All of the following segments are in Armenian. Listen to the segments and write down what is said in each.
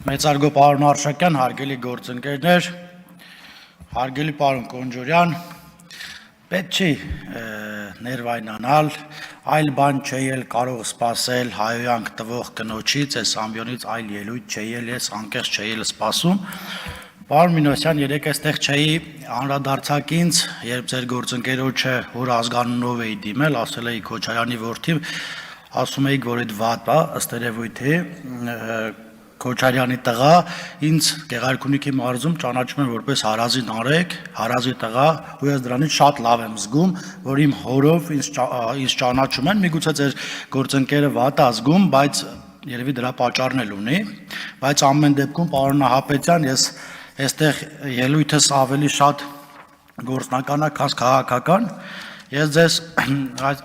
Մեծարգո պարոն Արշակյան, հարգելի գործընկերներ, հարգելի պարոն Կոնջորյան, պետք չի ներվայնանալ, այլ բան չէի էլ կարող սպասել հայոյանք տվող կնոջից, այս ամբյոնից այլ ելույթ չէի էլ ես անկեղծ չէի էլ սպասում։ Պարոն Մինոսյան, երեկ այստեղ չէի անդրադարձակ ինձ, երբ ձեր գործընկերոջը որ ազգանունով էի դիմել, ասել էի Քոչարյանի որդի, ասում էիք, որ այդ վատ է, ըստ երևույթի Քոչարյանի տղա, ինձ Գեղարքունիքի մարզում ճանաչում են որպես հարազի նարեկ, հարազի տղա, ու ես դրանից շատ լավ եմ զգում, որ իմ հորով ինձ ճանաչում են, միգուցե ձեր գործընկերը վատ է զգում, բայց երևի դրա պատճառն էլ ունի, բայց ամեն դեպքում պարոն Նահապետյան, ես այստեղ ելույթս ավելի շատ գործնական է, քան քաղաքական, ես ձեզ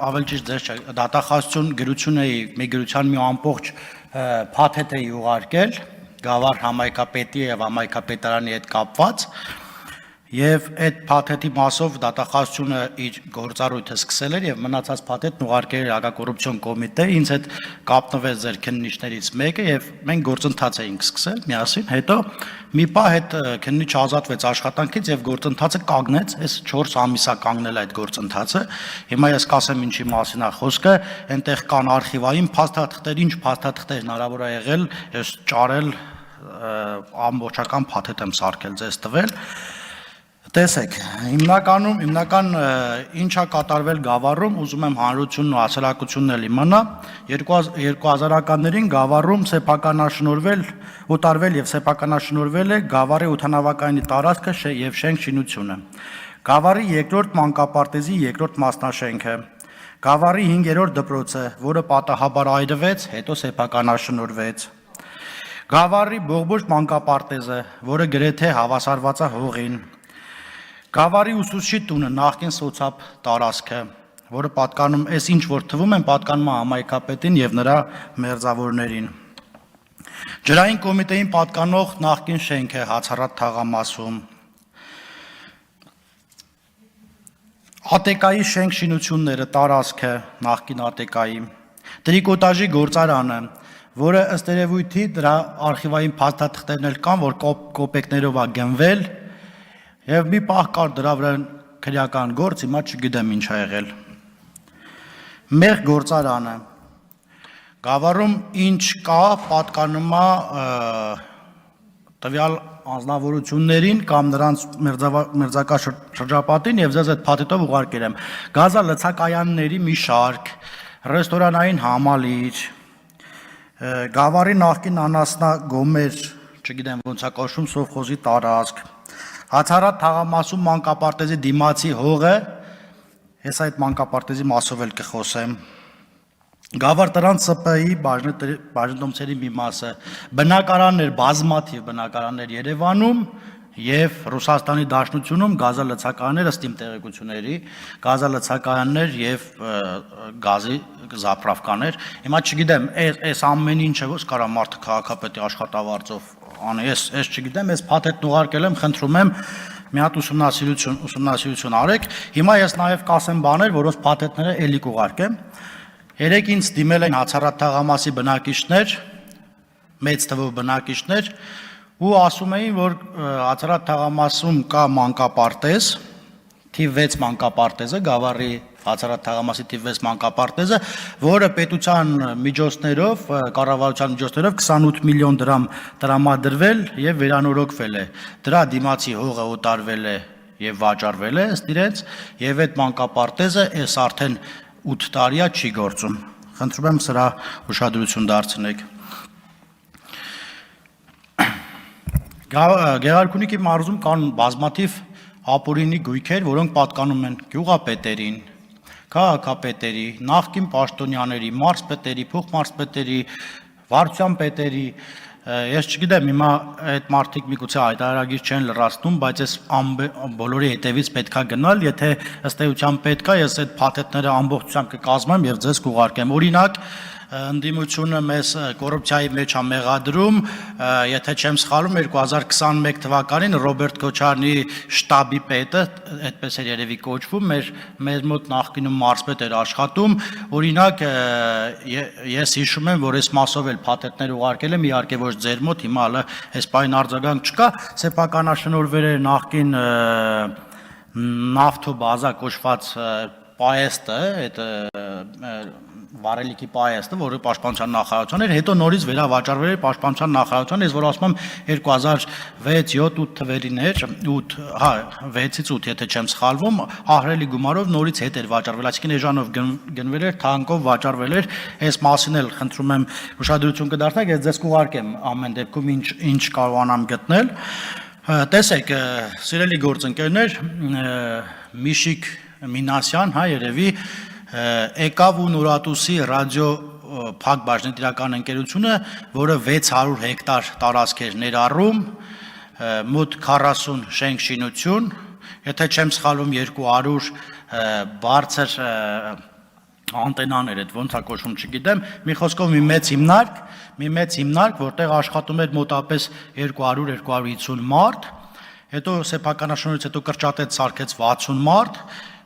ավելի ճիշտ ձեզ չէ, դատախազություն գրություն էի, մի գրության մի ամբողջ փաթեթ էի ուղարկել Գավառ համայնքապետի եւ համայնքապետարանի հետ կապված եւ այդ փաթեթի մասով դատախազությունը իր գործառույթը սկսել էր եւ մնացած փաթեթն ուղարկել էր հակակոռուպցիոն կոմիտե, ինձ հետ կապնվեց ձեր քննիչներից մեկը եւ մենք գործընթաց էինք սկսել միասին, հետո մի պահ այդ քննիչ ազատվեց աշխատանքից եւ գործընթացը կանգնեց, այս 4 ամիսա կանգնել այդ գործընթացը։ Հիմա ես կասեմ ինչի մասին է խոսքը, այնտեղ կան արխիվային փաստաթղթեր, ինչ փաստաթղթեր հնարավոր է եղել, ես ճարել ամբողջական փաթեթ եմ սարքել ձեզ տվել։ Տեսեք, հիմնական ինչա կատարվել Գավառում, ուզում եմ հանրությունն ու հասարակությունն էլ իմանա, 2000-ականներին Գավառում ուտարվել եւ սեփականաշնորհվել է Գավառի օդանավակայանի տարածքը եւ շենք շինությունը, Գավառի երկրորդ մանկապարտեզի երկրորդ մասնաշենքը, Գավառի 5-րդ դպրոցը, որը պատահաբար այրվեց, հետո սեփականաշնորհվեց, Գավառի Բողբոջ մանկապարտեզը, որը գրեթե հավասարված է հողին, Գավառի ուսուցչի տունը, նախկին սոցապ տարածքը, որը պատկանում, այս ինչ որ թվում են, պատկանում է համայնքապետին եւ նրա մերձավորներին։ Ջրային կոմիտեին պատկանող նախկին շենքը Հացառատ թաղամասում։ ԱՏԿ-ի շենք շինությունները, տարածքը, նախկին ԱՏԿ-ի։ Տրիկոտաժի գործարանը, որը ըստ երևույթի դրա արխիվային փաստաթղթերն էլ կան, որ կոպեկներով է գնվել։ Եվ մի պահ կար դրա վրա քրեական գործ, հիմա չգիտեմ ինչ ա եղել։ Մեր գործարանը, Գավառում ինչ կա, պատկանում է տվյալ անձնավորություններին կամ նրանց մերձակա շրջապատին եւ ձեզ այդ փաթեթով ուղարկել եմ։ Գազալցակայանների մի շարք, ռեստորանային համալիր, Գավառի նախկին անասնագոմեր, չգիտեմ ոնց է կոչվում, սովխոզի տարածք, Հացառատ թաղամասում մանկապարտեզի դիմացի հողը, ես այդ մանկապարտեզի մասով էլ կխոսեմ, Գավառ տրան ՍՊ-ի բաժնետոմսերի մի մասը, բնակարաններ, բազմաթիվ բնակարաններ Երևանում եւ Ռուսաստանի Դաշնությունում գազալցակայաններ ըստ իմ տեղեկությունների, գազալցակայաններ եւ գազի զապրավկաներ։ Հիմա չգիտեմ, այս ամեն ինչը ո՞ս կարա մարդը քաղաքապետի աշխատավարձով անի, ես չգիտեմ, ես փաթեթն ուղարկել եմ, խնդրում եմ մի հատ ուսումնասիրություն արեք։ Հիմա ես նաև կասեմ բաներ, որոնց փաթեթները էլի կուղարկեմ։ Երեք ինձ դիմել են Հացառատ թաղամասի բնակիչներ, մեծ թվով բնակիչներ, ու ասում էին, որ Հացառատ թաղամասում կա մանկապարտեզ, թիվ 6 մանկապարտեզը, Գավառի Հացառատ թաղամասի թիվ 6 մանկապարտեզը, որը պետության միջոցներով, կառավարության միջոցներով 28 միլիոն դրամ տրամադրվել եւ վերանորոգվել է։ Դրա դիմացի հողը օտարվել է եւ վաճառվել է ըստ իրենց, եւ այդ մանկապարտեզը այս արդեն 8 տարի է չի գործում։ Խնդրում եմ սրա ուշադրություն դարձնեք։ Գեղարքունիքի մարզում կան բազմաթիվ ապօրինի գույքեր, որոնք պատկանում են գյուղապետերին, քաղաքապետերի, նախկին պաշտոնյաների, մարզպետերի, փոխմարզպետերի, վարչության պետերի, ես չգիտեմ, հիմա այդ մարդիկ միգուցե հայտարարագիր չեն լրացնում, բայց ես բոլորի հետևից պետքա գնալ, եթե ըստ էության պետքա, ես այդ փաթեթները ամբողջությամբ կկազմեմ եւ ձեզ կուղարկեմ։ Օրինակ, ընդդիմությունը մեզ կոռուպցիայի մեջ է մեղադրում, եթե չեմ սխալվում 2021 թվականին Ռոբերտ Քոչարյանի շտաբի պետը, այդպես էր երևի կոչվում, մեր մոտ նախկինում մարզպետ էր աշխատում, օրինակ ես հիշում եմ, որ այս մասով էլ փաթեթներ ուղարկել եմ, իհարկե ոչ ձեր մոտ, հիմա հələ այս բան արձագանք չկա, սեփականաշնորհվել էր նախկին նավթոբազա կոչված պայեստը, այդ վարելիքի պայեստը, որը պաշտպանության նախարարության էր, հետո նորից վերավաճառվել էր պաշտպանության նախարարության, ես որ ասում եմ 2006-7-8 թվերին էր, 6-ից 8, եթե չեմ սխալվում, ահռելի գումարով նորից հետ էր վաճառվել, այսինքն էժանով գնվել էր, թանկով վաճառվել էր, այս մասին էլ խնդրում եմ ուշադրություն կդարձնեք, ես ձեզ կուղարկեմ ամեն դեպքում ինչ կարողանամ գտնել։ Տեսեք, սիրելի գործընկերներ, Միշիկ Մինասյան, երևի եկավ ու Նորատուսի ռադիո փակ բաժնետիրական ընկերությունը, որը 600 հեկտար տարածք էր ներառում, մոտ 40 շենք շինություն, եթե չեմ սխալվում 200 բարձր անտենաներ, այդ ոնց է կոչվում, չգիտեմ, մի խոսքով մի մեծ հիմնարկ, որտեղ աշխատում էր մոտապես 200-250 մարդ, հետո սեփականաշնորհից հետո կրճատեց սարքեց 60 մարդ,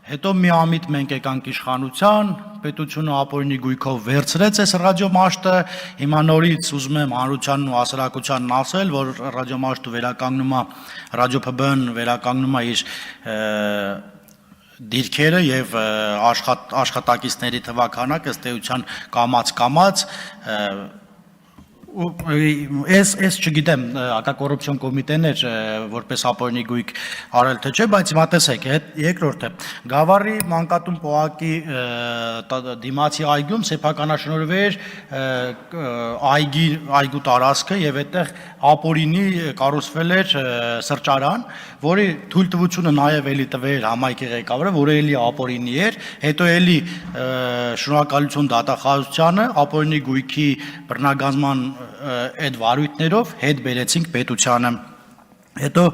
հետո մի ամիտ մենք եկանք իշխանության, պետությունը ապօրինի գույքով վերցրեց այս ռադիոմաշտը, հիմա նորից ուզում եմ հանրությանն ու հասարակությանն ասել, որ ռադիոմաշտը վերականգնում է, ռադիո-ՓԲ-ն վերականգնում է իր դիրքերը եւ աշխատակիցների թվականակը ըստ էության կամաց Ես չգիտեմ, հակակոռուպցիոն կոմիտեն էր որպես ապօրինի գույք արել թե չէ, բայց հիմա տեսեք, երկրորդը Գավառի մանկատուն պողակի դիմացի այգում սեփականաշնորհվեր այգու տարածքը եւ այդտեղ ապօրինի կառուցվել էր սրճարան, որի թույլտվությունը նաեւ էլի տվեր համայնքի ղեկավարը, որը էլի ապօրինի էր, հետո էլի շնորհակալություն դատախազությանը ապօրինի գույքի բռնագազման այդ վարույթներով հետ բերեցինք պետությանը, հետո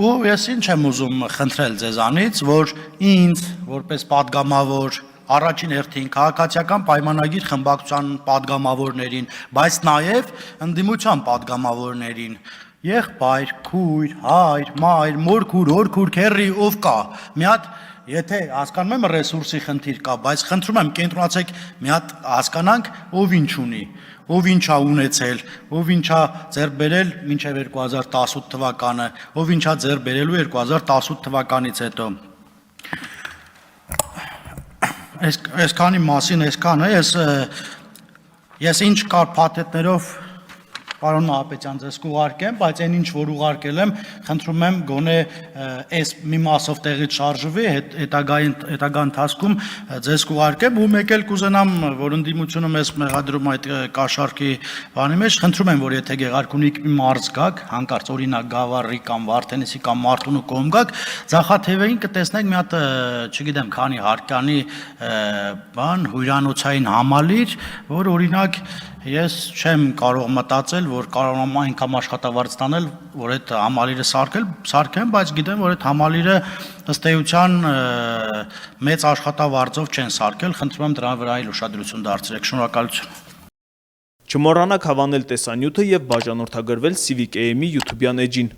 ու ես ինչ եմ ուզում խնդրել ձեզանից, որ ինձ որպես պատգամավոր առաջին հերթին քաղաքացիական պայմանագիր խմբակցության պատգամավորներին, բայց նաև ընդդիմության պատգամավորներին, եղբայր, քույր, հայր, մայր, մորքուր, օրքուր, քեռի, ով կա, մի հատ Եթե հասկանում եմ ռեսուրսի խնդիր կա, բայց խնդրում եմ կենտրոնացեք մի հատ հասկանանք, ով ինչ ունի, ով ինչ է ունեցել, ով ինչ է ձեռք բերել մինչև 2018 թվականը, ով ինչ է ձեռք բերելու 2018 թվականից հետո։ Այսքանի մասին այսքանը ես ինչ կար փաթեթներով Պարոն Նահապետյան, ձեզ կուղարկեմ, բայց այն ինչ որ ուղարկել եմ, խնդրում եմ գոնե այս մի մասով տեղից շարժվի, հետագա ընթացքում ձեզ կուղարկեմ ու մեկ էլ կուզենամ, որ ընդդիմությունը մեզ մեղադրում այդ կաշառքի բանի մեջ, խնդրում եմ, որ եթե Գեղարքունիքի մարզ գաք, հանկարծ օրինակ Գավառի կամ Վարդենիսի կամ Մարտունու կողմ գաք, ձախաթևերին կտեսնեք մի հատ, չգիտեմ, քանի հարկանի բան, հյուրանոցային համալիր, որ օրինակ Ես չեմ կարող մտածել, որ կարողանամ այնքան աշխատավարձ տանել, որ այդ համալիրը սարքեմ, բայց գիտեմ, որ այդ համալիրը ըստ էության մեծ աշխատավարձով չեն սարքել, խնդրում եմ դրա վրա այլ ուշադրություն դարձրեք, շնորհակալություն։ Չմոռանաք հավանել տեսանյութը եւ բաժանորդագրվել Civic AM-ի YouTube-յան էջին։